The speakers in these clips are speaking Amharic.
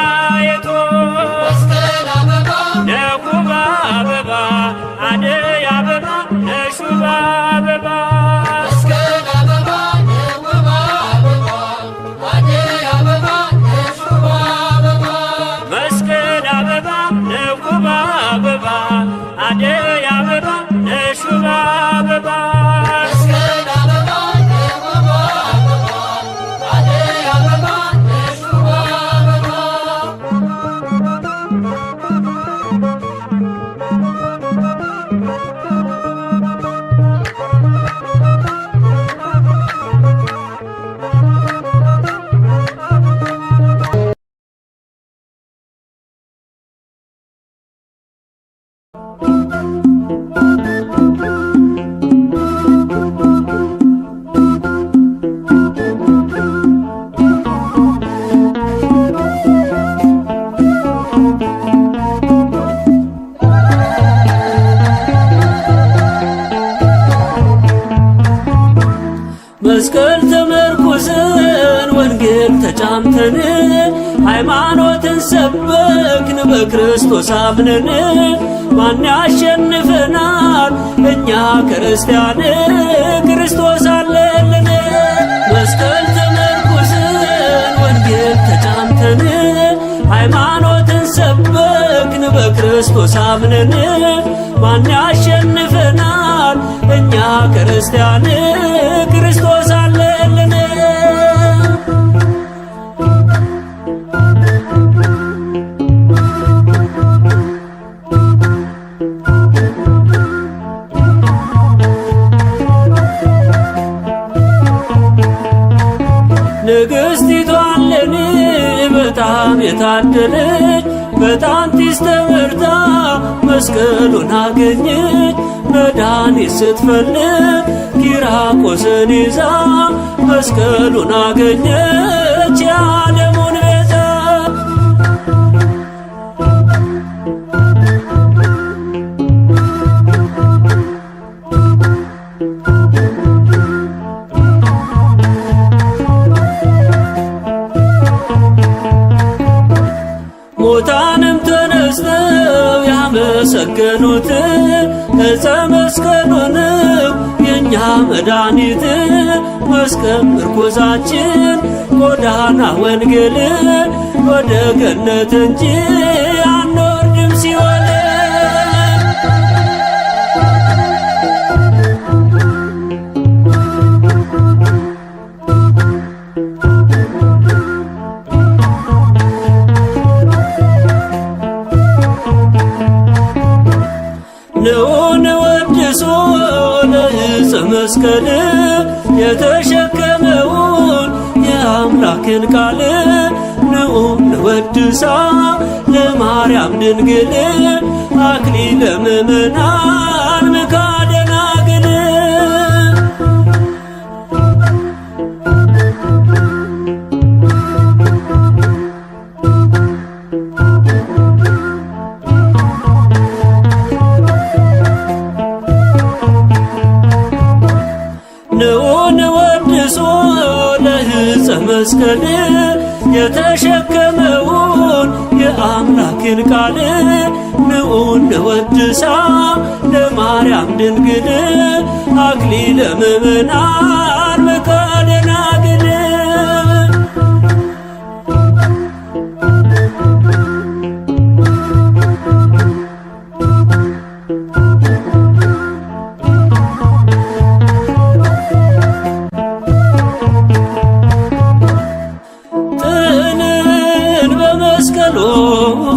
ማየቶ ነኩባ አበባ አደይ አበባ ነሹባ አበባ መስቀል አበባ ነኩባ አበባ አደይ አበባ ነሹባ አበባ መስቀል ተመርኩዘን ወንጌል ተጫምተን ሃይማኖትን ሰበክን በክርስቶስ አምነን ማን ያሸንፈናል እኛ ክርስቲያን ክርስቶስ አለልን። መስቀል ተመርኩዘን ወንጌል ተጫምተን ሃይማኖትን ሰበክን በክርስቶስ አምነን ማን ያሸንፈናል እኛ ክርስቲያን ክርስቶስ አለልን። ንግሥቲቱ አለኒ በጣም የታደለች በጣንቲስ ተመርታ መስቀሉን አገኘች። መድኃኒት ስትፈልግ ኪራቆስን ይዛ መስቀሉን አገኘች የዓለሙን ቤዛ። ሙታንም ተነስተው ያመሰገኑት ዕፀ መስቀሉ ነው የእኛ መድኃኒት። መስቀል ምርኩዛችን ጎዳና ወንጌል ወደ ገነት እንጂ አንወርድም ሲኦል። ንዑን ወድሶ ለዕፀ መስቀል የተሸከመውን የአምላክን ቃል ንዑን ወድሳ ለማርያም ድንግል አክሊለ ምእመናን ምካደ ደናግል። ንዑን ወድሶ ለዕፀ መስቀል የተሸከመውን የአምላክን ቃል ንዑን ወድሳ ለማርያም ድንግል አክሊለ ምእመናን ምካደ ደናግል።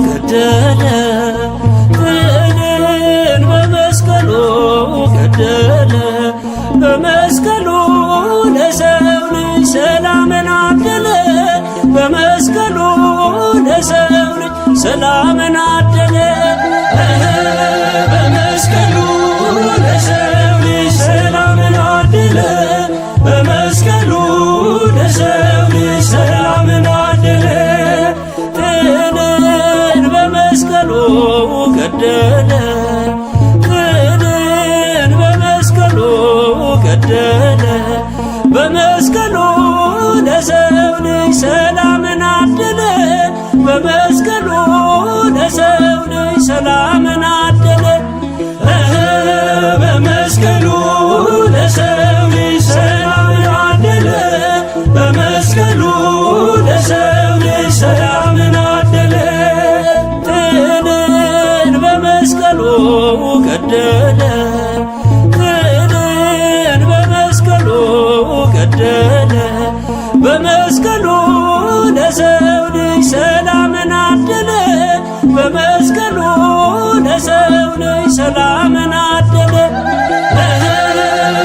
ገደለ ጥልን በመስቀሉ ገደለ። በመስቀሉ ለሰው ልጅ ሰላምን አደለ። በመስቀሉ ለሰው ልጅ ሰላምን አደለ። በመስቀሉ ለሰው ልጅ ሰላምን አደለ። በመስቀሉ ለሰው ልጅ ሰላምን አደለ። ገደለ ጥልን በመስቀሉ ገደለ። በመስቀሉ ለሰው ልጅ ሰላምን አደለ። በመስቀሉ ለሰው ልጅ ሰላምን አደለ። በመስቀሉ ለሰው ልጅ ሰላምን አደለ። በመስቀሉ ለሰው ልጅ ሰላምን አደለ። ጥልን በመስቀሉ ገደለ። ጥልን በመስቀሉ ገደለ። በመስቀሉ ለሰው ልጅ ሰላምን አደለ። በመስቀሉ ለሰው ልጅ ሰላምን አደለ።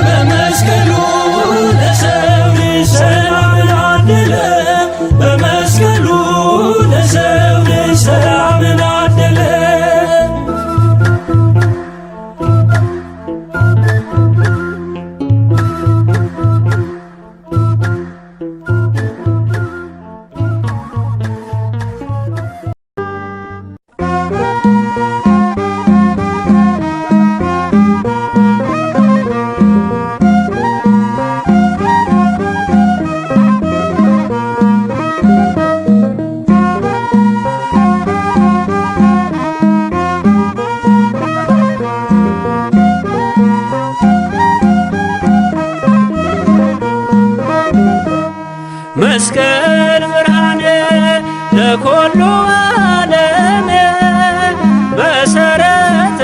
በመስቀሉ ለሰው ልጅ ሰላምን አደለ። በመስቀሉ ለሰው ልጅ ሰላምን አደለ። መስቀል ብርሃነ ለኩሉ ዓለም መሰረተ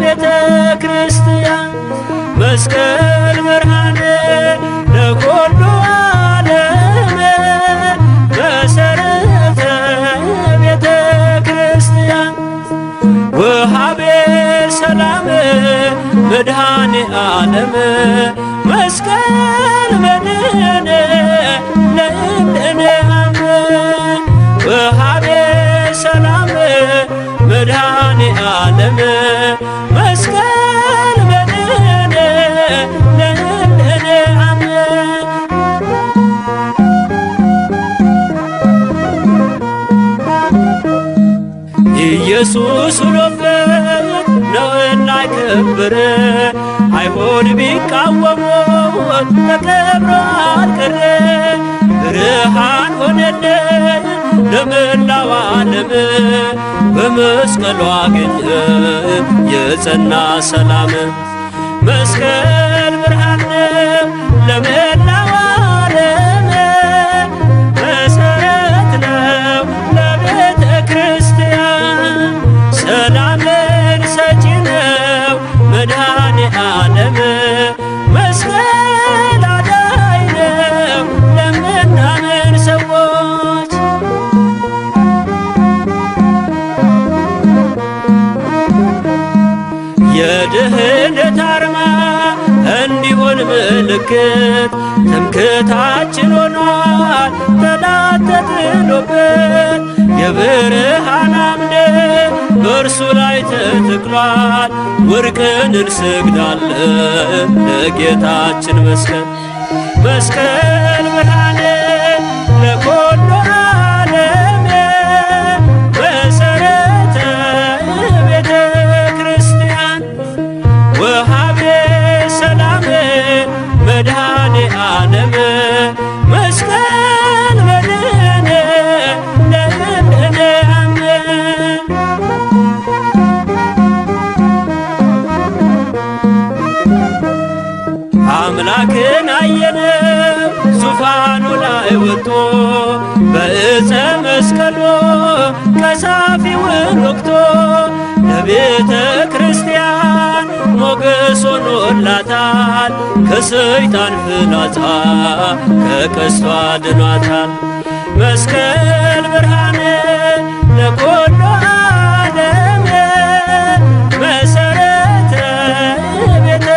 ቤተ ክርስቲያን። መስቀል ብርሃነ ለኩሉ ዓለም መሰረተ ቤተ ክርስቲያን። ወሃቤ ሰላም መድኃኔ ዓለም መስቀል መድኃኔ ለእንደነ አምን። ወሃቤ ሰላም መድኃኔ ዓለም መስቀል መድኃኔ ለእንደነ አምን። ኢየሱስ ውሎበት ነውና የከበረ አይሁድ ቢቃወሙት ተከብሮ አልቀረ። ብርሃን ሆነልን ለመላው ዓለም በመስቀሉ አገኘ የጸና ሰላም። መስቀል ብርሃን ነው ለመላው ዓለም መሰረት ነው ለቤተ ክርስቲያን። ሰላምን ሰጪ ነው መድኃኔ ዓለም መስቀል አዳኝ ነው ለምናምን ሰዎች። የድህነት አርማ እንዲሆን ምልክት ትምክህታችን ሆኗል ጠላት ተጥሎበት። የብርሃን አምድ በእርሱ ላይ ተተክሏል። ወርቅን እንሰግዳለን ለጌታችን መስቀል። መስቀል ብርሃነ ለኩሉ ዓለም መሰረተ ቤተ ክርስቲያን። ወሃቤ ሰላም መድኃኔ ዓለም መስቀል መድኃኔ ለእንደነ አምን። አምላክን አየነው ዙፋኑ ላይ ወጥቶ በዕፀ መስቀሉ ቀሳፊውን ወግቶ። ለቤተ ክርስቲያን ሞገስ ሆኖላታል ከሰይጣን ፍላጻ ከቀስቷ አድኗታል። መስቀል ብርሃነ ለኩሉ ዓለም መሰረተ ቤተ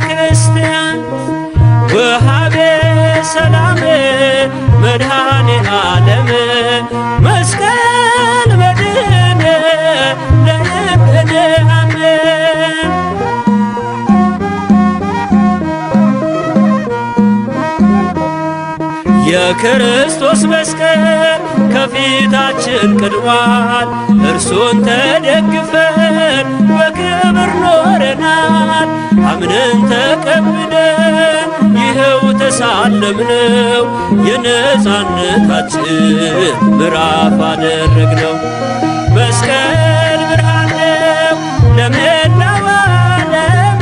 ክርስቲያን። ወሃቤ ሰላም መድኃኔ ዓለም መስቀል መድኃኔ ለእንደነ አምን። የክርስቶስ መስቀል ከፊታችን ቀድሟል። እርሱን ተደግፈን በክብር ኖረናል። አምነን ተቀብለን ይኸው የተሳለምነው የነፃነታችን ምዕራፍ አደረግነው። መስቀል ብርሃን ነው ለመላው ዓለም፣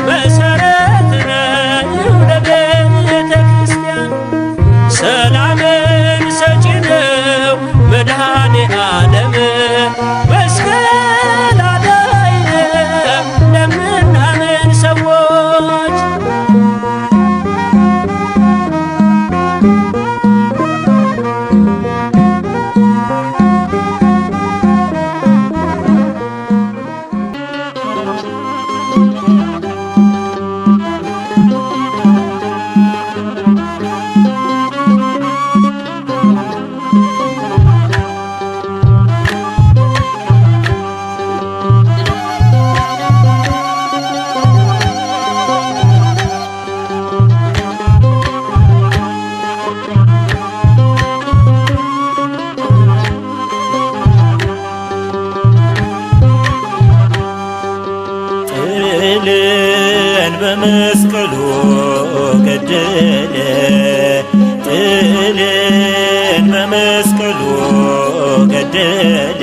መሠረት ነው ለቤተ ክርስቲያን። ሰላምን ሰጪ ነው መድኃኔ ዓለም፣ መስቀል አዳኝ ነው ለምናምን ሰዎች። ጥልን በመስቀሉ ገደለ፣ ጥልን በመስቀሉ ገደለ።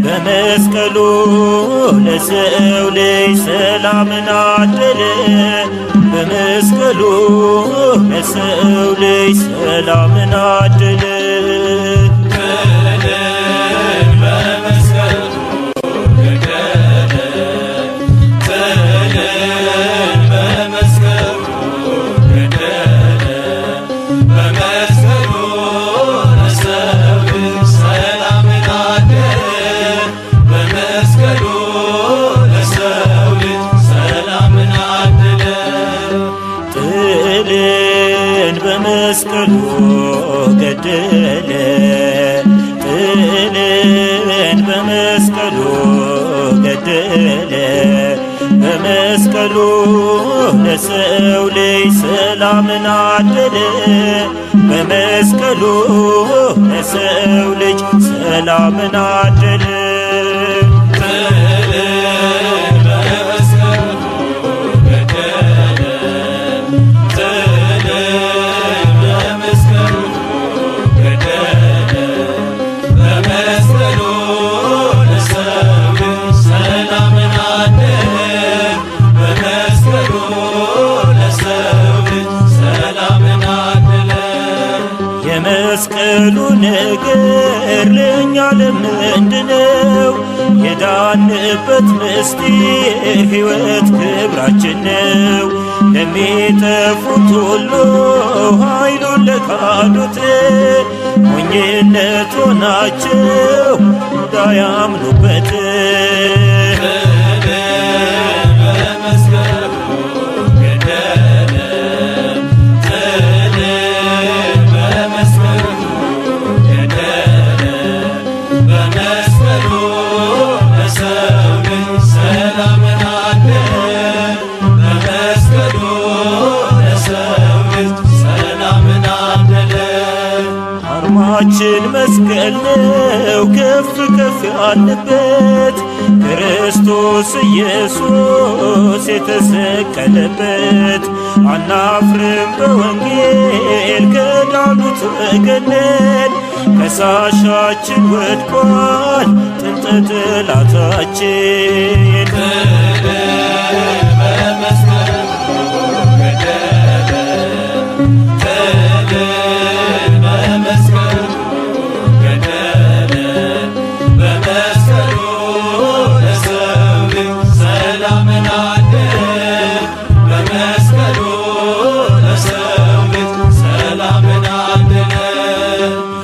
በመስቀሉ ለሰው ልጅ ሰላምን አደለ፣ በመስቀሉ ለሰው ልጅ ሰላምን አደለ። በመስቀሉ ገደለ፣ ጥልን በመስቀሉ ገደለ። በመስቀሉ ለሰው ልጅ ሰላምን አደለ፣ በመስቀሉ ለሰው ልጅ ሰላምን አደለ። የመስቀሉ ነገር ለእኛ ለምንድነው? የዳንበት ምስጢር ሕይወት ክብራችን ነው። ለሚጠፉት ሁሉ ኃይሉን ለካዱት ሞኝነት ሆናቸው እንዳያምኑበት። አርማችን መስቀል ነው ከፍ ከፍ ያለበት፣ ክርስቶስ ኢየሱስ የተሰቀለበት። አናፍርም በወንጌል ከዳኑት ወገን ነን፣ ከሳሻችን ወድቋል ጥንተ ጠላታችን።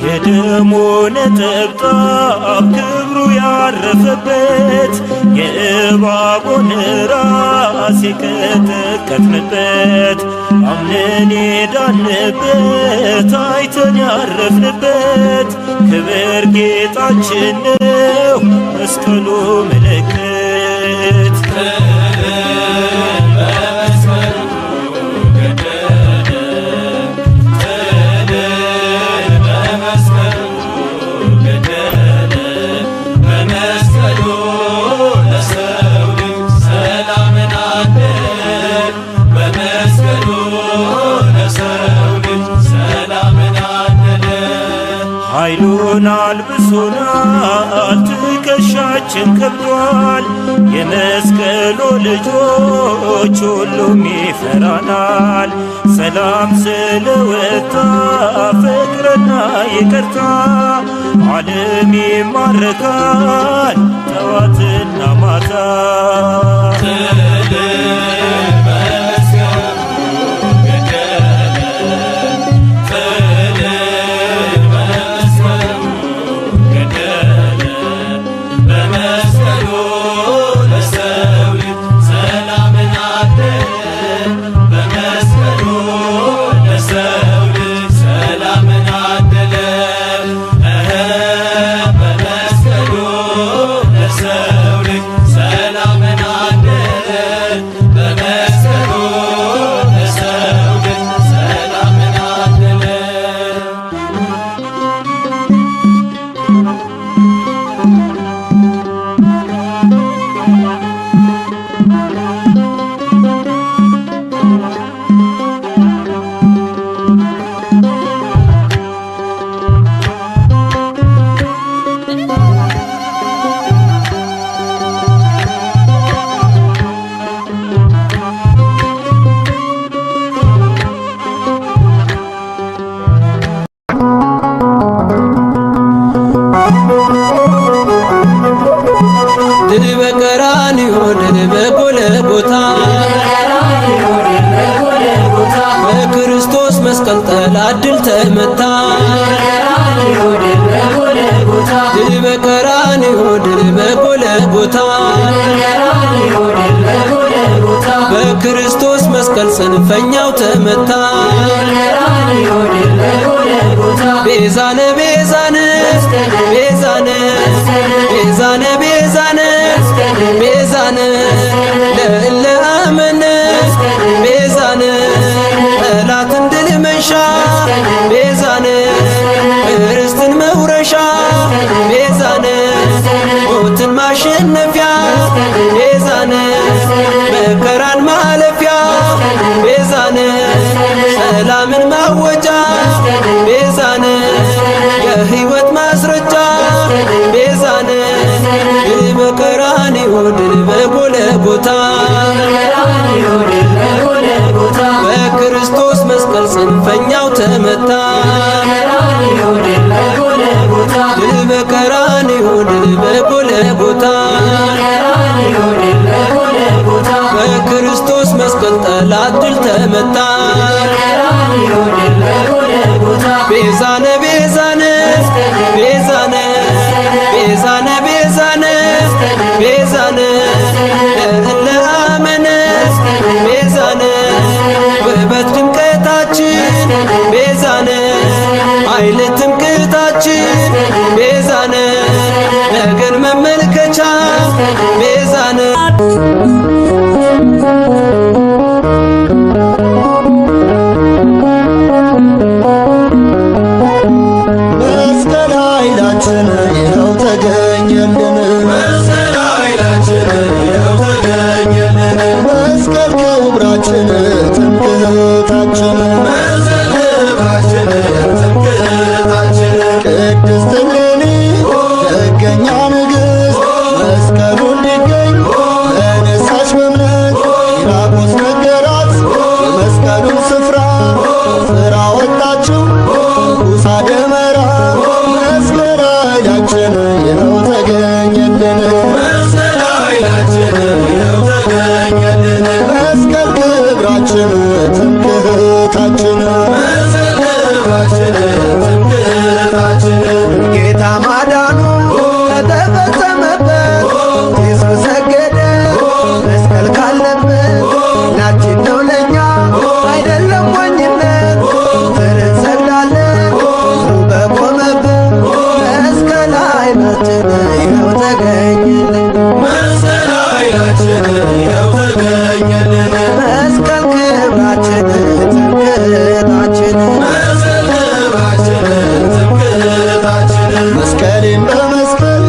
የደሙ ነጠብጣብ ክብሩ ያረፈበት፣ የእባቡን ራስ የቀጠቀጥንበት፣ አምነን የዳንበት አይተን ያረፍንበት፣ ክብር ጌጣችን ነው መስቀሉ ምልክት። በመስቀሉ አልብሶናል ትከሻችን ከብዷል። የመስቀሉ ልጆች ሁሉም ይፈራናል። ሰላም ስለወጣ ፍቅርና ይቅርታ ዓለም ይማረካል ጠዋትና ማታ። ድል በቀራንዮ ድል በጎልጎታ በክርስቶስ መስቀል ጠላት ድል ተመታ። ድል በቀራንዮ ድል በጎልጎታ በክርስቶስ መስቀል ጽንፈኛው ተመታ። ቤዛነ ቤዛነ ቤዛነ ቤዛነ ቤዛነ ቤዛነ ለእለ አመነ ቤዛነ ጠላትን ድል መንሻ ቤዛነ ርስትን መውረሻ ቤዛነ ሞትን ማሸነፊያ ቤዛነ መከራን ማለፊያ ቤዛነ ሰላምን ማወጃ ቤዛነ የሕይወት ማስረጃ ቤዛነ ድል በቀራንዮ ድል በጎልጎታ በክርስቶስ መስቀል ጽንፈኛው ተመታ። ድል በቀራንዮ ድል በጎልጎታ በክርስቶስ መስቀል ጠላት ድል ተመታ። ቤዛነ ቤዛነ ቤዛነ ቤዛነ ቤዛነ ቤዛነ ለእለ አመነ ቤዛነ ውበት ድምቀታችን ቤዛነ ኃይል ትምክህታችን ቤዛነ ነገን መመልከቻ ቤዛነ መስቀል ኃይላችን ይኸው ተገኘልን። መስቀል ኃይላችን ይኸው ተገኘልን። መስቀል ክብራችን ትምክህታችን መስቀል ክብራችን ትምክህታችን ቅድስት እሌኒ ደገኛ ንግሥት መስቀሉን ሊገኝ ተነሳች በእምነት ጲላጦስ ነገራት የመስቀሉን ስፍራ ስራ ወጣችው ንጉሣ ደመራ መስቀል ኃይላችን ይኸው ተገኘልን። መስቀል ኃይላችን ይኸው ተገኘልን። መስቀል ክብራችን ትምክህታችን መስቀል ክብራችን ትምክህታችን ጌታ ማዳኑ ከተፈጸመበት ኢየሱስ ሰገደ መስቀል ካለበት ናችን ነው ለኛ አይደለም ሞኝነት እንሰግዳለን እሱ በቆመበት መስቀል ኃይላችን ይኸው ተገኘልን። መስቀል ኃይላችን ይኸው ተገኘልን። መስቀል ክብራችን ትምክህታችን መስቀል ክብራችን ትምክህታችን መስቀሌን በመስቀል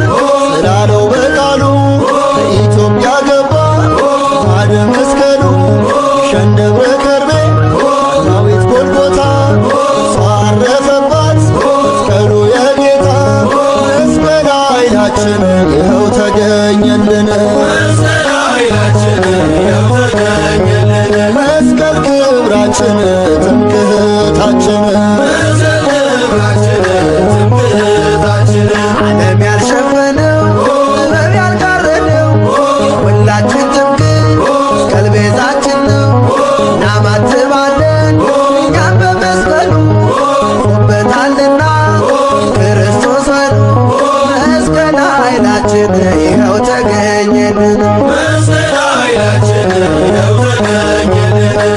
ስላለው በቃሉ በኢትዮጵያ ገባ ማደ መስቀሉ ሸንደብረ ከርቤ ዳዊት ጎልጎታ እሷ አረፈባት መስቀሉ የጌታ ኃይላችን ይኸው ተገኘልን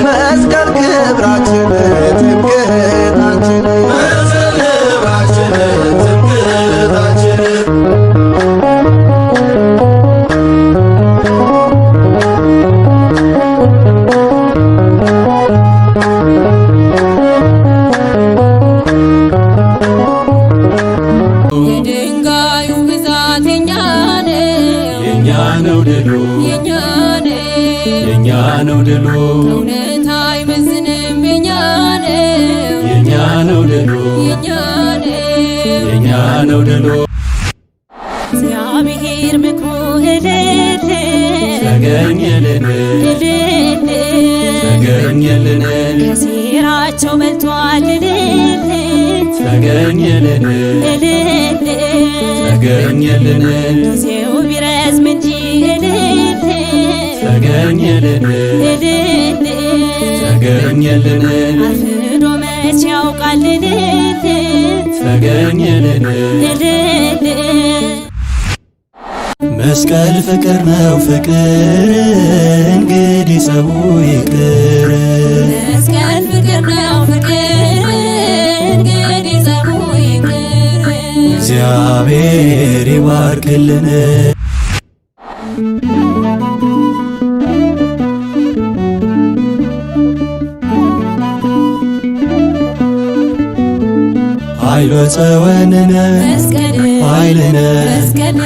መስቀል ክብራችን ትምክህታችን የድንጋዩ ብዛት የኛ ነው ድሉ የኛ ነው ድሉ እውነት አይመዝንም የኛ ነው ድሉ የኛ ነው ድሉ እግዚአብሔር ምክሩ ተገኘልን ከሴራቸው በልቷል ተገኘልን ጊዜው ቢረዝም እንጂ ተገኘልን አርፍዶ መች ያውቃል ተገኘልን መስቀል ፍቅር ነው ፍቅር እንግዲህ ሰው ይቅር መስቀል ፍቅር ነው ፍቅር እንግዲህ ሰው ይቅር እግዚአብሔር ይባርክልን ኃይሎ ጸወንነ መስቀል ኃይልነ መስቀል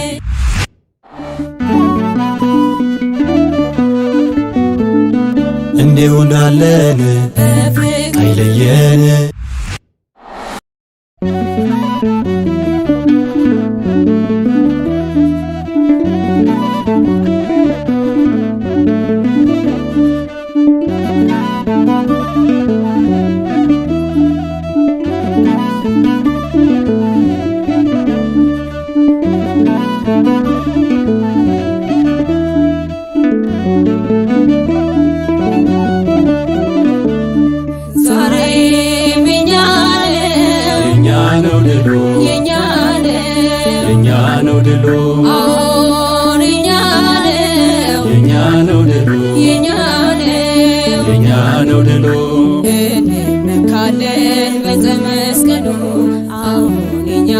እንዲሁ እንዳለን በፍቅር አይለየን ዛሬም የኛ ነው ድሉ የኛ ነው ድሉ አዎን የኛ ነው ድሉ የኛ ነው ድሉ እንመካለን በዘመስቀሉ አዎን የኛ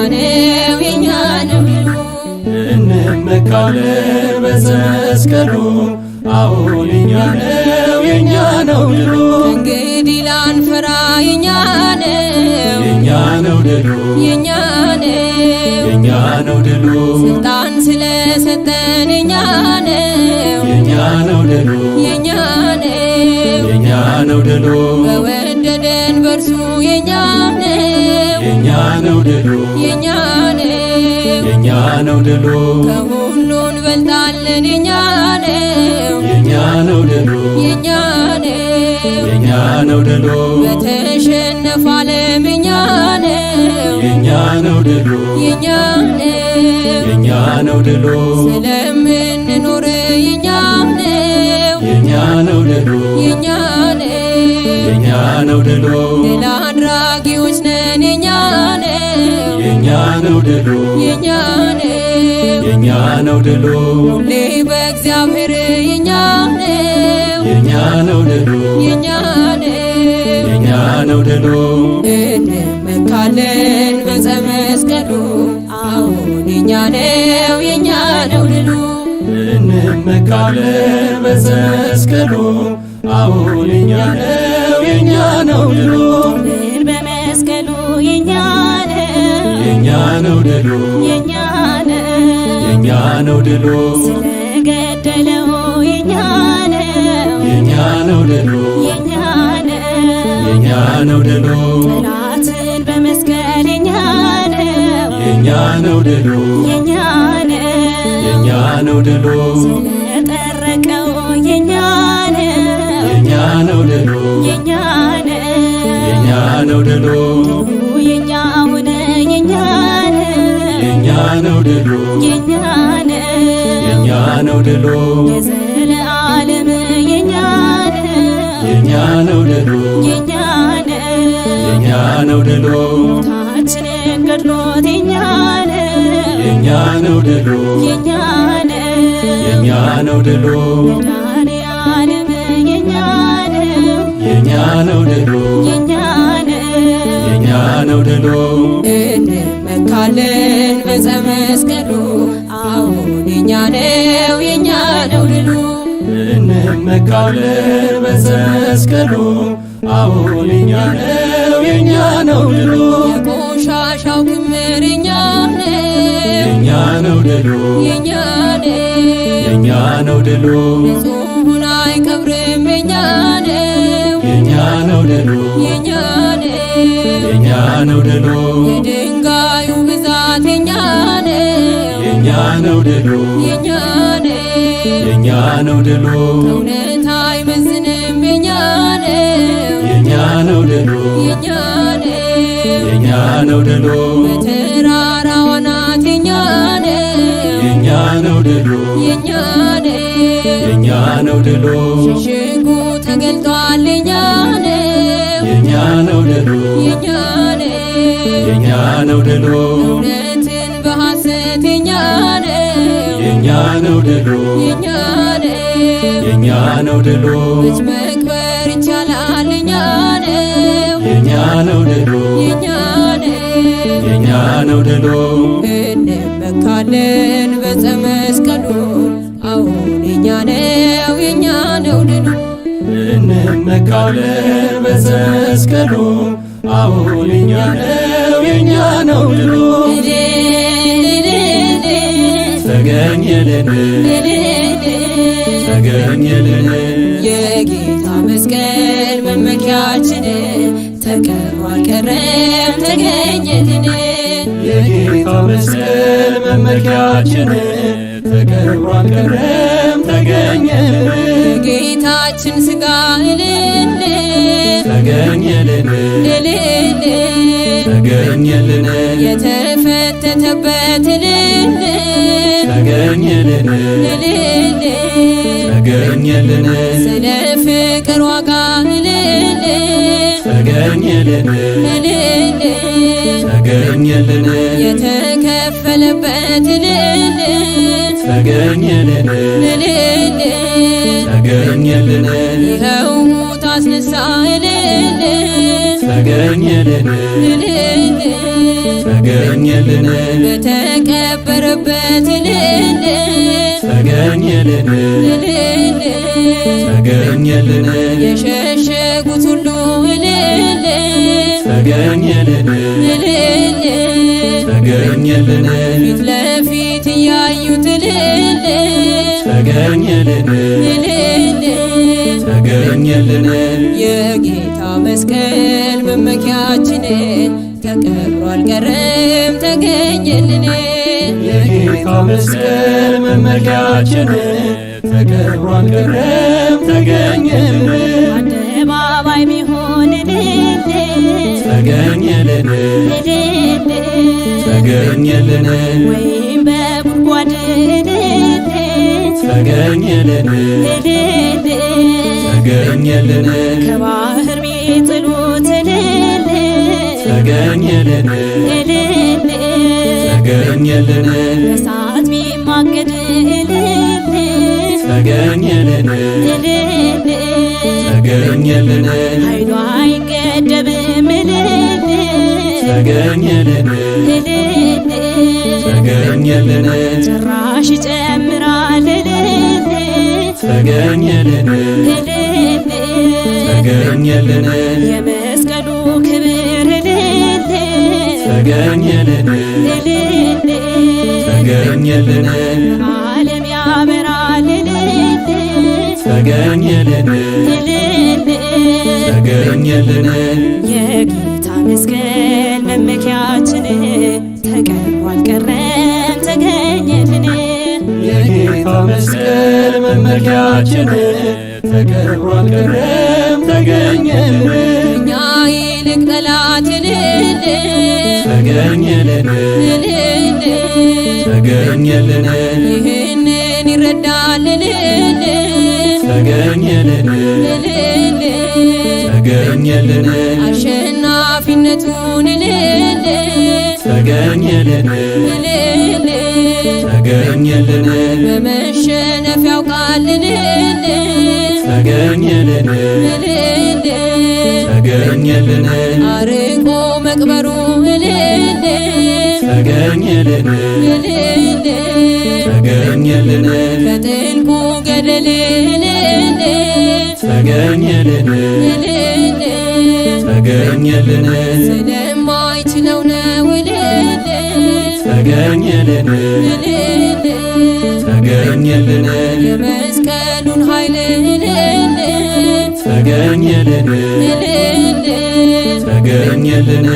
ነው እንመካለን በመስቀሉ አሁን የኛ ነው ድሉ እንግዲህ ላንፈራ የኛ ነው ድሉ የኛ ነው ድሉ ስልጣን ስለሰጠን የኛ ነው ድሉ የኛ ነው ድሉ በወደደን በርሱ የኛ ነው ድሉ የኛ ነው ድሉ ከሁሉ እንበልጣለን የኛ ነው ድሉ የኛ ነው ድሉ በተሸነፈ ዓለም የኛ ነው ድሉ የኛ ነው ድሉ ስለምንኖር የኛ ነው ድሉ የኛ ነው ድሉ ድል አድራጊዎች ነን የኛ ነው ድሉ የኛ ነው ድሉ ሁሌ በእግዚአብሔር የኛ ነው ድሉ የኛ ነው ድሉ እንመካለን በዘመስቀሉ አሁን የኛ ነው ድሉ እንመካለን በመስቀሉ አሁን የኛ ነው ድሉ ድል በመስቀሉ የኛ ነው ድሉ የኛ ነው ድሉ ስለገደለው የኛ ነው ድሉ የኛ ነው ድሉ ጠላትን በመስቀል የኛ ነው ድሉ የኛ ነው ድሉ ስለጠረቀው የኛ ነው ድሉ የኛ ነው ድሉ የኛ ሆነ የኛ ነው ድሉ የኛ ነው ድሉ የዘለዓለም የኛ ነው ድሉ የኛ ነው ድሉ ታችንን ገድሎት የኛ ነው ድሉ የኛ ነው የኛ ነው ድሉ መድኃኔዓለም የኛ ነው የኛ ነው ድሉ የኛ ነው የኛ ነው ድሉ እንመካለን በዕፀ መስቀሉ አሁን የኛ ነው የኛ ነው ድሉ እንመካለን በዕፀ መስቀሉ አሁን የኛ ነው የኛ ነው ድሉ የቆሻሻው ክምር የኛ ነው የኛ ነው ድሉ የኛ ነው የኛ ነው ድሉ ንጹሑን አይቀብርም የኛ ነው የኛ ነው ድሉ የኛ ነው የኛ ነው ድሉ የድንጋዩ ብዛት የኛ ነው የኛ ነው ድሉ የኛ ነው የኛ ነው ድሉ እውነት አይመዝንም የኛ ነው የኛ ነው ድሉ የኛ ነው የኛ ነው ድሉ በተራራው አናት የኛ ነው የኛ ነው ድሉ የኛ ነው የኛ ነው ድሉ ሽሽጉ ተገልጧል የኛ ነው የኛ ነው ድሉ የኛ ነው የኛ ነው ድሉ እውነትን በሐሰት የኛ ነው የኛ ነው ድሉ የኛ ነው የኛ ነው ድሉ መች መክበር ይቻላል የኛ ነው የኛ ነው ድሉ የኛ ነው የኛ ነው ድሉ እንመካለን በዕፀ መስቀሉ አሁን የኛ ነው የኛ ነው ድሉ እንመካለን በዕፀ መስቀሉ አሁን የኛ ነው የኛ ነው ድሉ ተገኘልን ተገኘልን የጌታ መስቀል መመኪያችን ተቀብሮ አልቀረም ተገኘልን የጌታ መስቀል መመኪያችን ተቀብሮ አልቀረም ተገኘልን የጌታችን ሥጋ እልል ተገኘልን እልል ተገኘልን የተፈተተበት እልል ተገኘልን እልል ተገኘልን ስለ ፍቅር ዋጋ እልል ተገኘልን እልል ተገኘልን የተከፈለበት እልል ተገኘልን እልል ተገኘልን ይኸው ሙት አስነሳ እልል ተገኘልን እልል ተገኘልን በተቀበረበት እልል ተገኘልን እልል ተገኘልን የሸሸጉት ሁሉ እልል ተገኘልን እልል ተገኘልን ፊት ለፊት እያዩት እልል ተገኘልን እልል ተገኘልን የጌታ መስቀል መመኪያችን ተቀብሮ አልቀረም ተገኘልን የጌታ መስቀል መመኪያችን ተቀብሮ አልቀረም ተገኘልን አደባባይ ቢሆን እልል ተገኘልን እልል ተገኘልን ወይም በጉድጓድ እልል ተገኘልን እልል ተገኘልን ከባህር ቢጥሉት እልል ተገኘልን እልል ተገኘልን በእሳት ቢማገድ እልል ተገኘልን እልል ተገኘልን ኃይሏ አይገደብም እልል ተገኘልን እልል ተገኘልን ጭራሽ ይጨምራል እልል ተገኘልን እልል ተገኘልን የመስቀሉ ክብር እልል ተገኘልን እልል ተገኘልን ዓለም ያበራል እልል ተገኘልን እልል ተገኘልን የጌታ መስቀል መመኪያችን ተቀብሮ አልቀረም ተገኘልን የጌታ መስቀል መመኪያችን ተቀብሮ አልቀረም ተገኘልን እኛ ይልቅ ጠላት እልል ተገኘልን እልል ተገኘልን ይህንን ይረዳል እልል ተገኘልን እልል ተገኘልን አሸናፊነቱን እልል ተገኘልን እልል ተገኘልን በመሸነፍ ያውቃል ተገኘልን ተገኘልን አርቆ መቅበሩ ተገኘልን ተገኘልን ከጥልቁ ገደል ተገኘልን ተገኘልን ስለማይችለው ነው ተገኘልን ተገኘልን የመስቀሉን ኃይል ተገኘልን ተገኘልን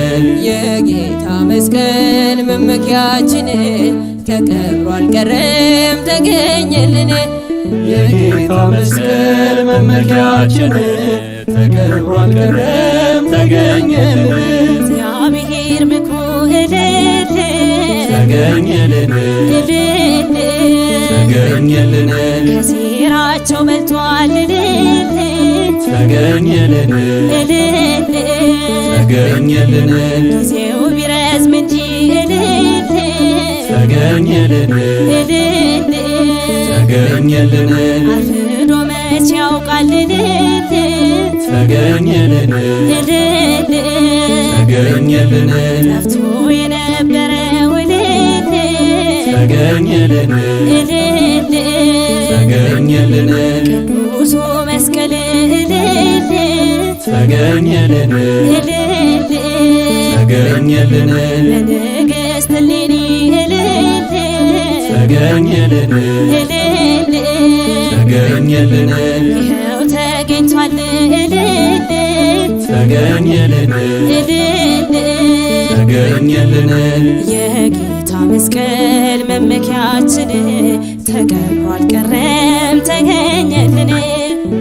የጌታ መስቀል መመኪያችን ተቀብሮ አልቀረም ተገኘልን የጌታ መስቀል መመኪያችን ተቀብሮ አልቀረም ተገኘልን እግዚአብሔር ምክሩ ተገኘልን ተገኘልን ከሴራቸው በልቷል ተገኘልን ተገኘልን ጊዜው ቢረዝም እንጂ ተገኘልን ተገኘልን አርፍዶ መች ያውቃል ተገኘልን ተገኘልን ጠፍቶ የነበረው ተገኘልን ተገኘልን ቅዱሱ መስቀል ተገኘልን ተገኘልን ለንግሥት እሌኒ ተገኘልን ተገኘልን ይኸው ተገኝቷል ተገኘልን ተገኘልን የጌታ መስቀል መመኪያችን ተቀብሮ አልቀረም ተገኘልን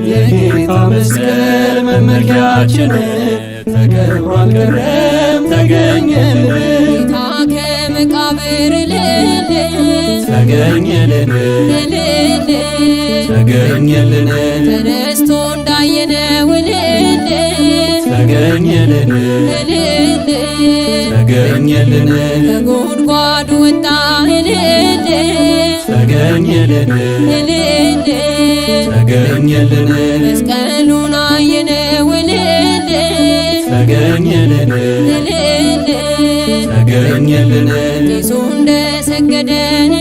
የጌታ መስቀል መመኪያችን ተቀብሮ አልቀረም ተገኘልን ጌታ ከመቃብር ተገኘልን ተገኘልን ተነስቶ እንዳየነው ተገኘልን ተገኘልን ከጉድጓዱ ወጣ ተገኘልን ተገኘልን መስቀሉን አየነው ተገኘልን ተገኘልን ጌሱ እንደሰገደን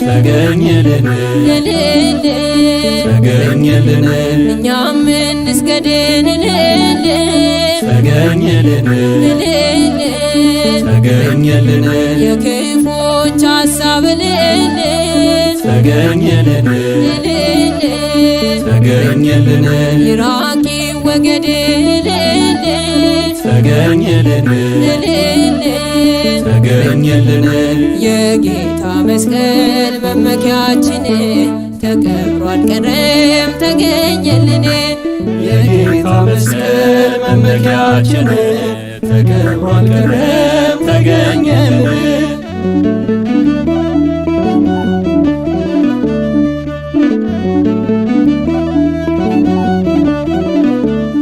ተገኘልን ተገኘልን እኛም እንስገድን ተገኘልን ተገኘልን የክፎች ሐሳብ ተገኘልን ተገኘልን ይራቅ ይወገድ ተገኘልን ተገኘልን የጌታ መስቀል መመኪያችን ተቀብሮ አልቀረም ተገኘልን የጌታ መስቀል መመኪያችን ተቀብሮ አልቀረም ተገኘልን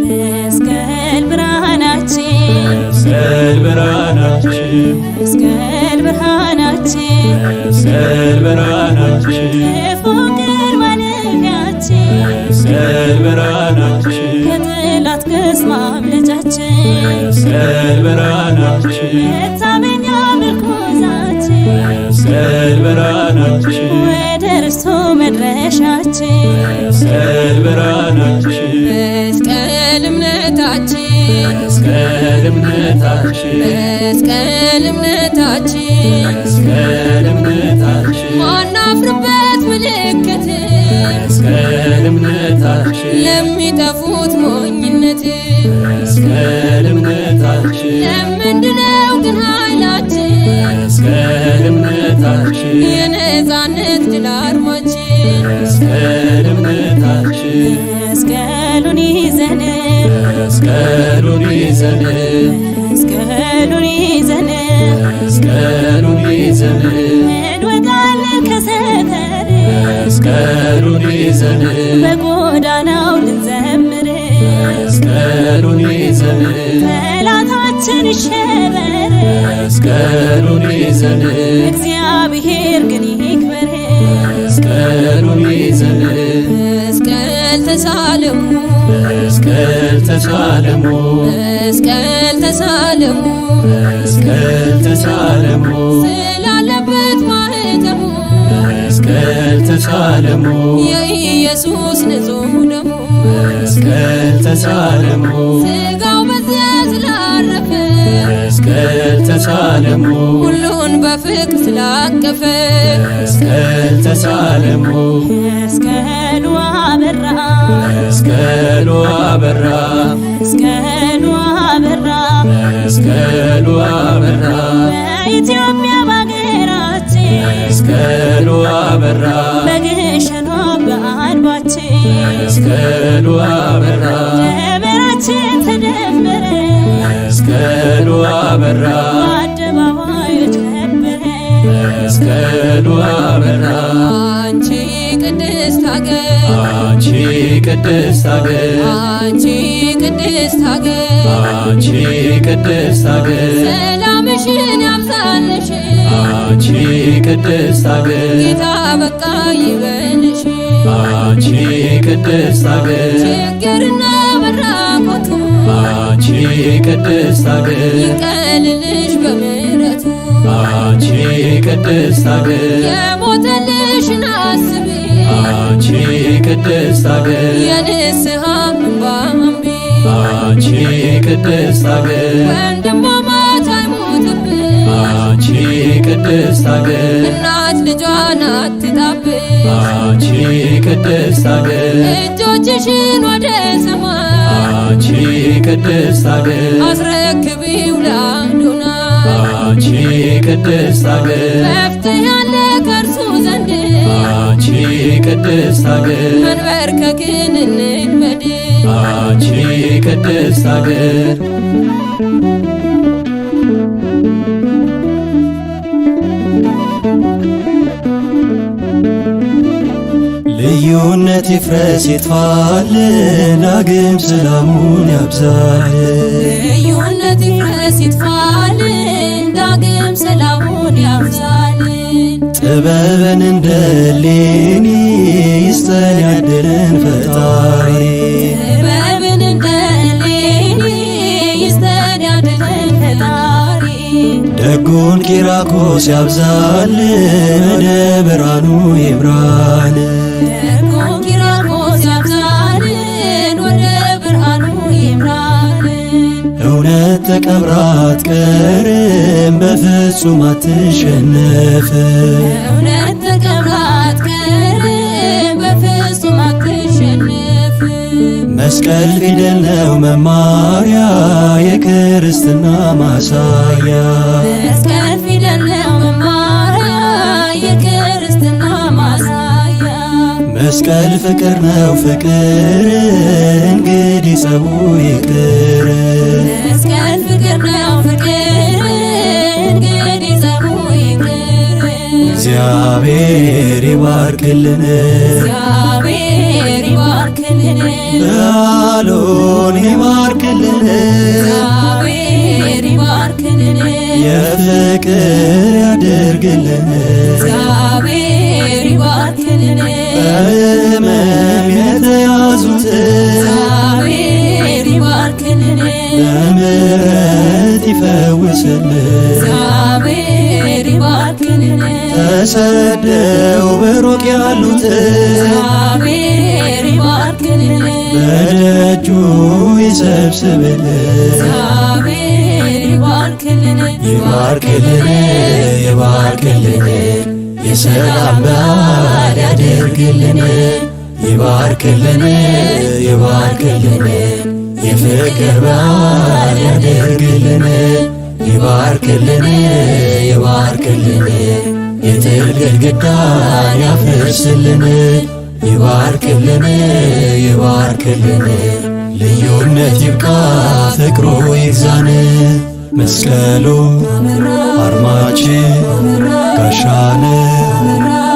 መስቀል ብርሃናችን መስቀል ብርሃናችን መስቀል ብርሃናችን መስቀል ብርሃናችን የፍቅር ማለፊያችን መስቀል ብርሃናችን ከጠላት ክስ ማምለጫችን መስቀል ብርሃናችን መታመኛ ምርኩዛችን መስቀል ብርሃናችን ወደ ርስቱ መድረሻችን መስቀል ብርሃናችን መስቀል እምነታችን መስቀል እምነታችን መስቀል እምነታችን መስቀል እምነታችን ማናፍርበት ምልክት መስቀል እምነታችን ለሚጠፉት ሞኝነት መስቀል እምነታችን ለምንድነው ግን ኃይላችን መስቀል እምነታችን የነፃነት ድል አርማችን መስቀል እምነታችን መስቀሉን ይዘን መስቀሉን ይዘን መስቀሉን ይዘን መስቀሉን ይዘን እንወጣለን ከሰፈር መስቀሉን ይዘን በጎዳናው ልንዘምር መስቀሉን ይዘን ጠላታችን ይሸበር መስቀሉን ይዘን እግዚአብሔር እግዚአብሔር ግን ይክበር። መስቀሉን ይዘን መስቀል ተሳለሙ መስቀል ተሳለሙ መስቀል ተሳለሙ መስቀል ተሳለሙ ስላለበት ማኅተሙ መስቀል ተሳለሙ የኢየሱስ ንጹሕ ደሙ መስቀል ተሳለሙ ሥጋው በዚያ ስላረፈ መስቀል ተሳለሙ ሁሉን በፍቅር ስላቀፈ መስቀል ተሳለሙ መስቀሉ አበራ መስቀሉ አበራ መስቀሉ አበራ መስቀሉ አበራ በኢትዮጵያ በአገራችን መስቀሉ አበራ በግሸኗ በአድባችን መስቀሉ አበራ ደመራችን ተደመረ መስቀሉ አበራ በአደባባዮች ነበረ መስቀሉ አበራ አንቺ ቅድስት ሀገር አንቺ ቅድስት ሀገር አንቺ ቅድስት ሀገር አንቺ ቅድስት ሀገር ሰላምሽን ያብዛልሽ አንቺ ቅድስት ሀገር ጌታ በቃ ይበልሽ አንቺ ቅድስት ሀገር ችግርና መራቆቱ አንቺ ቅድስት ሀገር ይቀልልሽ በምሕረቱ አንቺ ቅድስት ሀገር የሞተልሽን አስቢ አንቺ ቅድስት ሀገር የንስሐ እንባ አንቢ አንቺ ቅድስት ሀገር ወንድማማች አይሞትብን አንቺ ቅድስት ሀገር እናት ልጇን አትጣብቅ አንቺ ቅድስት ሀገር እጆችሽን ወደ ሰማይ አንቺ ቅድስት ሀገር አስረክቢው ለአዶናይ አንቺ ቅድስት ሀገር መፍትሄ ያለ ከእርሱ ዘንድ አንቺ ቅድስት ሀገር መንበርከክን እንልመድ አንቺ ቅድስት ሀገር ልዩነት ይፍረስ ይጥፋልን ዳግም ሰላሙን ያብዛልን ልዩነት ይፍረስ ይጥፋልን ዳግም ሰላሙን ያብዛልን ጥበብን እንደ እሌኒ ይስጠን ያድለን ፈጣሪ ጥበብን እንደ እሌኒ ይስጠን ያድለን ፈጣሪ ደጉን ኪራኮስ ያብዛልን ወደ ብርሃኑ ይብራን ደጉን ኪራኮስ ያብዛልን ወደ ብርሃኑ ይምራልን እውነት ተቀብራ አትቀርም በፍጹም አትሸነፍም እውነት ተቀብራ አትቀርም በፍጹም አትሸነፍም መስቀል ፊደል ነው መማሪያ የክርስትና ማሳያ መስቀል ፊደል ነው መማሪያ የክርስትና ማሳያ መስቀል ፍቅር ነው ፍቅር እንግዲህ ጸቡ ይቅር መስቀል ፍቅር ነው ፍቅር እንግዲህ ጸቡ ይቅር እግዚአብሔር ይባርክልን እግዚአብሔር ይባርክልን በዓሉን ይባርክልን እግዚአብሔር ይባርክልን የፍቅር ያድርግልን እግዚአብሔር ይባርክልን በሕመም የተያዙትን እግዚአብሔር ይባርክልን በምሕረት ይፈውስልን እግዚአብሔር ይባርክልን ተሰደው በሩቅ ያሉትን እግዚአብሔር ይባርክልን በደጁ ይሰብስብልን እግዚአብሔር ይባርክልን ይባርክልን ይባርክልን የሰላም በዓል ያድርግልን ይባርክልን ይባርክልን የፍቅር በዓል ያድርግልን ይባርክልን ይባርክልን የጥል ግድግዳን ያፍርስልን ይባርክልን ይባርክልን ልዩነት ይብቃ ፍቅሩ ይግዛን መስቀሉ አርማችን ጋሻን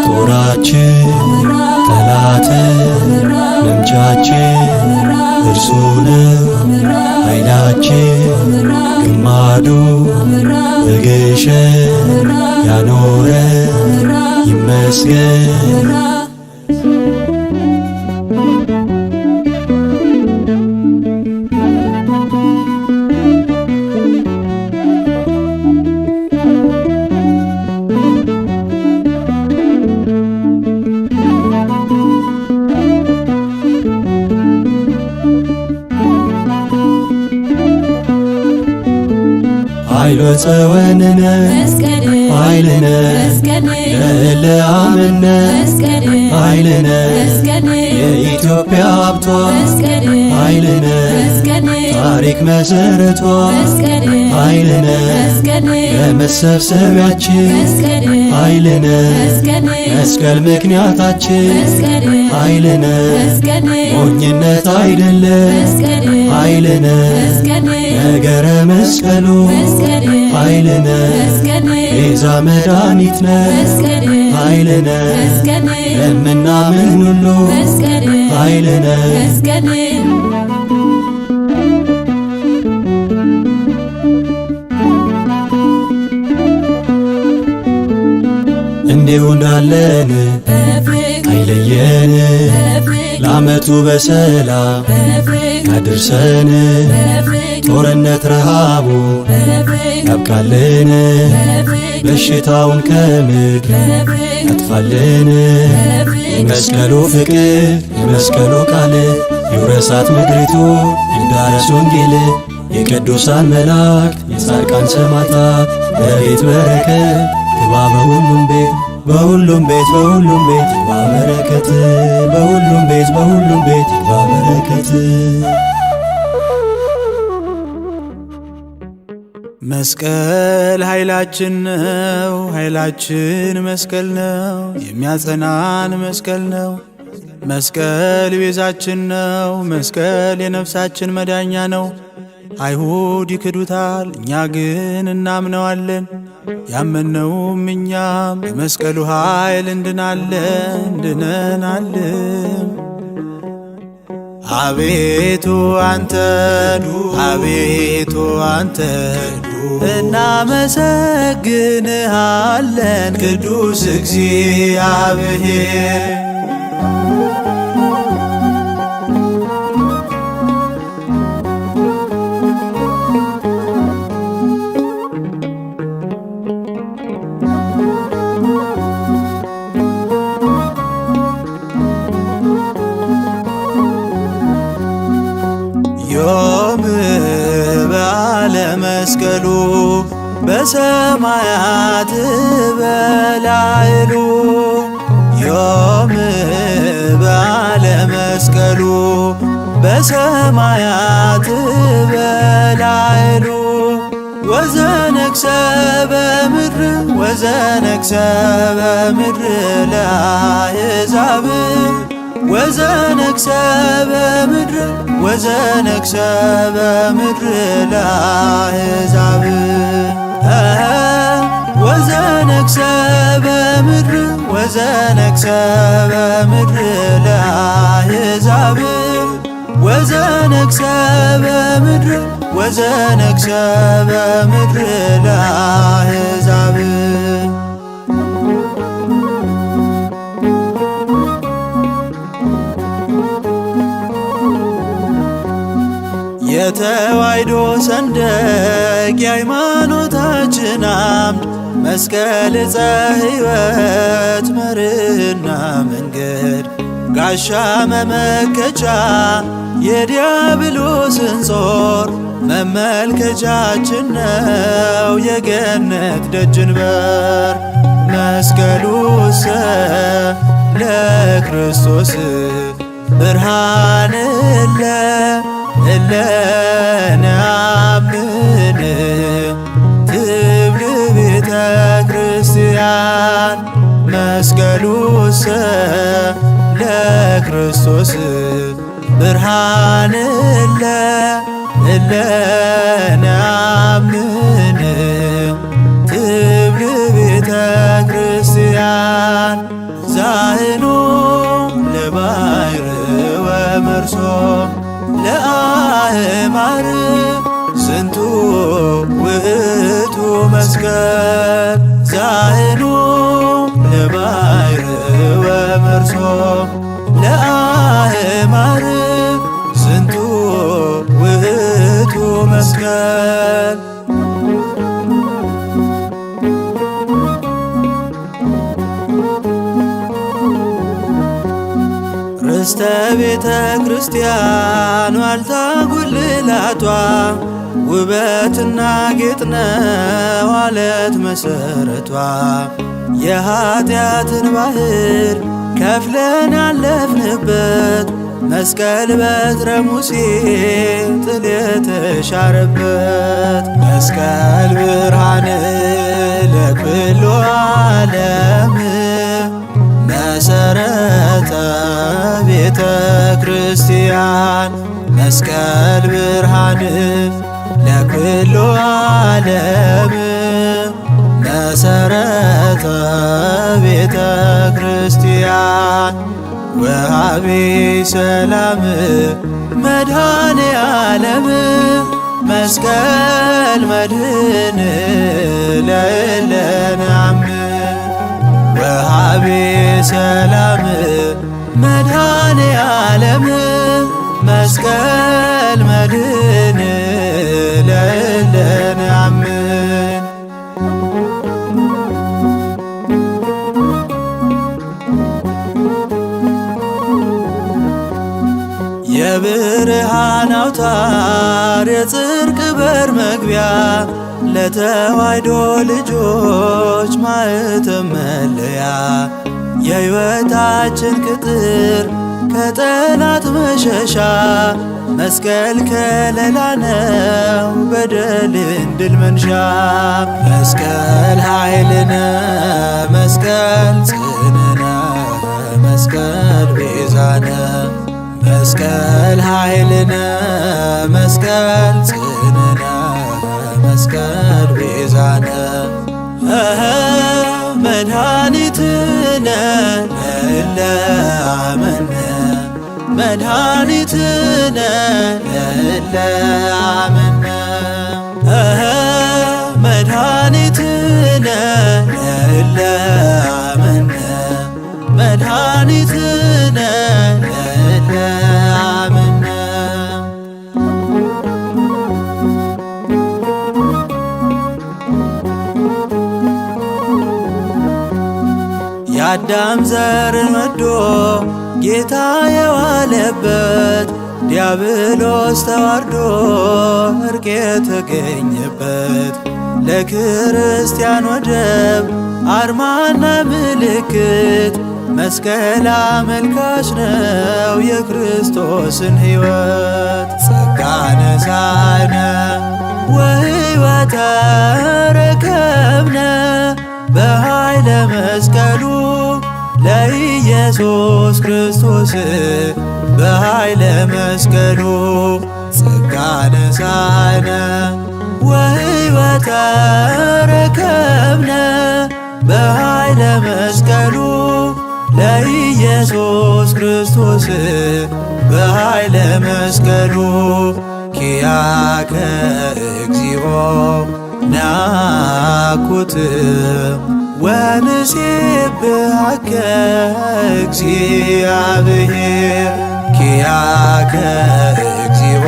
ጦራችን ጠላትን መምቻችን እርሱ ነው ኃይላችን ግማዱ በግሸን ያኖረ ተመስገን ኃይሎ ፀወንነ ኃይልነ ለእለ አመነ ኃይልነ የኢትዮጵያ ሀብቷ ኃይልነ ታሪክ መሰረቷ ኃይልነ ለመሰብሰቢያችን ኃይልነ መስቀል ምክንያታችን ኃይልነ ሞኝነት አይደለም ኃይልነ ነገረ መስቀሉ ኃይልነ ቤዛ መድኃኒትነ ኃይልነ ለምናምን ሁሉ ኃይልነ እንዲሁ እንዳለን አይለየን ለዓመቱ በሰላም ያድርሰን ጦርነት ረሃቡ ያብቃልን በሽታውን ከምድር ያጥፋልን የመስቀሉ ፍቅር የመስቀሉ ቃል ይውረሳት ምድሪቱ ይዳረስ ወንጌል የቅዱሳን መላእክት የጻድቃን ሰማዕታት በቤት በረከት ግባ በሁሉም ቤት በሁሉም ቤት በሁሉም ቤት ግባ በረከት በሁሉም ቤት በሁሉም ቤት ግባ በረከት መስቀል ኃይላችን ነው ኃይላችን መስቀል ነው የሚያጸናን መስቀል ነው መስቀል ቤዛችን ነው መስቀል የነፍሳችን መዳኛ ነው አይሁድ ይክዱታል እኛ ግን እናምነዋለን ያመነውም እኛም በመስቀሉ ኃይል እንድናለን እንድነናለን አቤቱ አንተን አቤቱ አንተን እናመሰግንሃለን ቅዱስ እግዚአብሔር ዮም ባለመስቀሉ በሰማያት በላይሉ ዮም ባለመስቀሉ በሰማያት በላይሉ ወዘነግሠ በምድር ወዘነግሠ በምድር ለአሕዛብ ወዘነግሠ በምድር ወዘነግሠ በምድር ለአሕዛብ ወዘነግሠ በምድር ወዘነግሠ በምድር ለአሕዛብ ወዘነግሠ በምድር ወዘነግሠ በምድር ለአሕዛብ የተዋሕዶ ሰንደቅ የሃይማኖታችን አምድ መስቀል ዕፀ ሕይወት መርህና መንገድ ጋሻ መመከቻ የዲያብሎስን ጾር መመልከቻችን ነው የገነት ደጅን በር መስቀሉሰ ለክርስቶስ ብርሃን እለነአምን ትብል ቤተ ክርስቲያን መስቀሉሰ ለክርስቶስ ብርሃን እለነአምን ትብል ቤተ ክርስቲያን ዛህኑ ለባሕር ወመርሶ ለአእማር ዝንቱ ውእቱ መስቀል ዛህኑ ለባሕር ለአእማር ዝንቱ ውእቱ መስቀል። ርስተ ቤተ ክርስቲያን ዋልታ ጉልላቷ ውበትና ጌጥ ነው ዓለት መሠረቷ። የኀጢአትን ባህር ከፍለን ያለፍንበት መስቀል በትረ ሙሴ ጥል የተሻረበት መስቀል ብርሃን ለኩሉ ዓለም መሰረተ ቤተ ክርስቲያን መስቀል ብርሃን ለኩሉ ዓለም መሰረተ ቤተ ክርስቲያን ወሃቤ ሰላም መድኃኔ ዓለም መስቀል መድህን ለእለናምን ወሃቤ ሰላም መድኃኔ ዓለም መስቀል መድህን ለእለናምን የብርሃን አውታር የጽድቅ በር መግቢያ ለተዋሕዶ ልጆች ማኅተም መለያ የሕይወታችን ቅጥር ከጠላት መሸሻ መስቀል ከለላ ነው በደልን ድል መንሻ መስቀል ኃይልነ መስቀል ጽንዕነ መስቀል ቤዛነ መስቀል ኃይልነ መስቀል ጽንዕነ መስቀል ቤዛነ መድኃኒትነ ለእለ አመነ መድኃኒትነ ለእለ አመነ መድኃኒትነ ለእለ አመነ መድኃኒትነ ለእለ አመነ የአዳም ዘርን ወዶ ጌታ የዋለበት ዲያብሎስ ተዋርዶ እርቅ የተገኘበት ለክርስቲያን ወደብ አርማና ምልክት መስቀል አመልካች ነው የክርስቶስን ሕይወት ጸጋ ነሣነ ወሕይወተ ረከብነ በኃይለ መስቀሉ ለኢየሱስ ክርስቶስ በኃይለ መስቀሉ ጸጋ ነሣነ ወሕይወተ ረከብነ በኃይለ መስቀሉ ለኢየሱስ ክርስቶስ በኃይለ መስቀሉ ኪያከ እግዚኦ ናኩት ወንሴብሐከ እግዚአብሔር ኪያከ እግዚኦ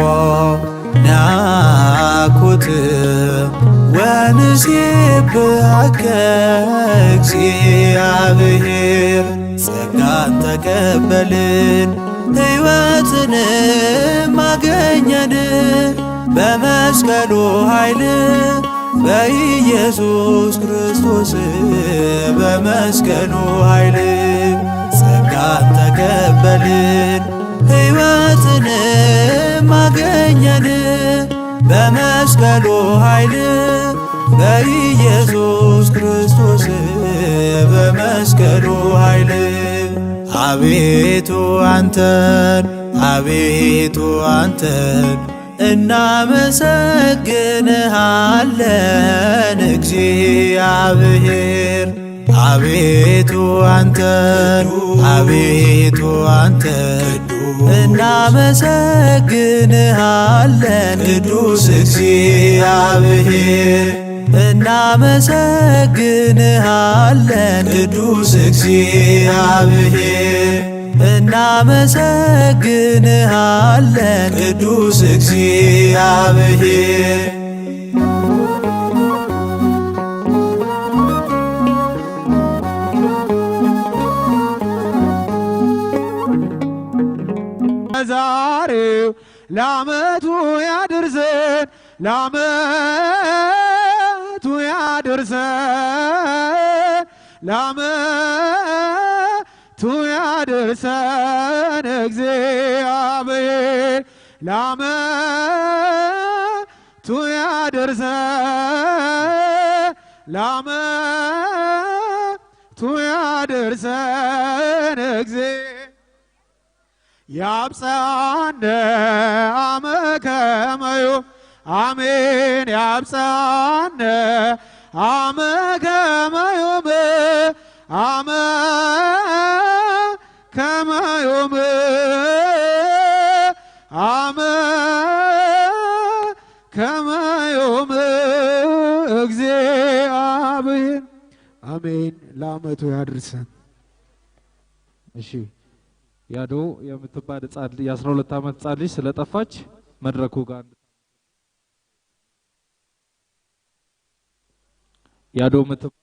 ናኩት ወንሴብሐከ እግዚአብሔር ጸጋን ተቀበልን ሕይወትንም አገኘን በመስቀሉ ኃይል በኢየሱስ ክርስቶስ በመስቀሉ ኃይል ጸጋን ተቀበልን ሕይወትንም አገኘን በመስቀሉ ኃይል በኢየሱስ ክርስቶስ በመስቀሉ ኃይል አቤቱ አንተን አቤቱ አንተን እናመሰግንሃለን እግዚአብሔር አቤቱ አንተን አቤቱ አንተን እናመሰግንሃለን ቅዱስ እግዚአብሔር እናመሰግንሃለን ቅዱስ እግዚአብሔር እናመሰግንሃለን ቅዱስ እግዚአብሔር ዛሬው ለዓመቱ ያድርሰን ለዓመቱ ያድርሰን ለዓመቱ ያድርሰን እግዚአብሔር ለዓመቱ ያድርሰን ለዓመቱ ያድርሰን እግዚአብሔር ያብጽሐነ አመከመዮ አሜን ያብጽሐነ አመከመዮም አመከመዮም አመከመዮም እግዚአብሔር አሜን ለዓመቱ ያድርሰን። እሺ ያዶ የምትባል ሕፃን የ12 ዓመት ሕፃን ልጅ ስለጠፋች መድረኩ ጋር ያዶ ምትባል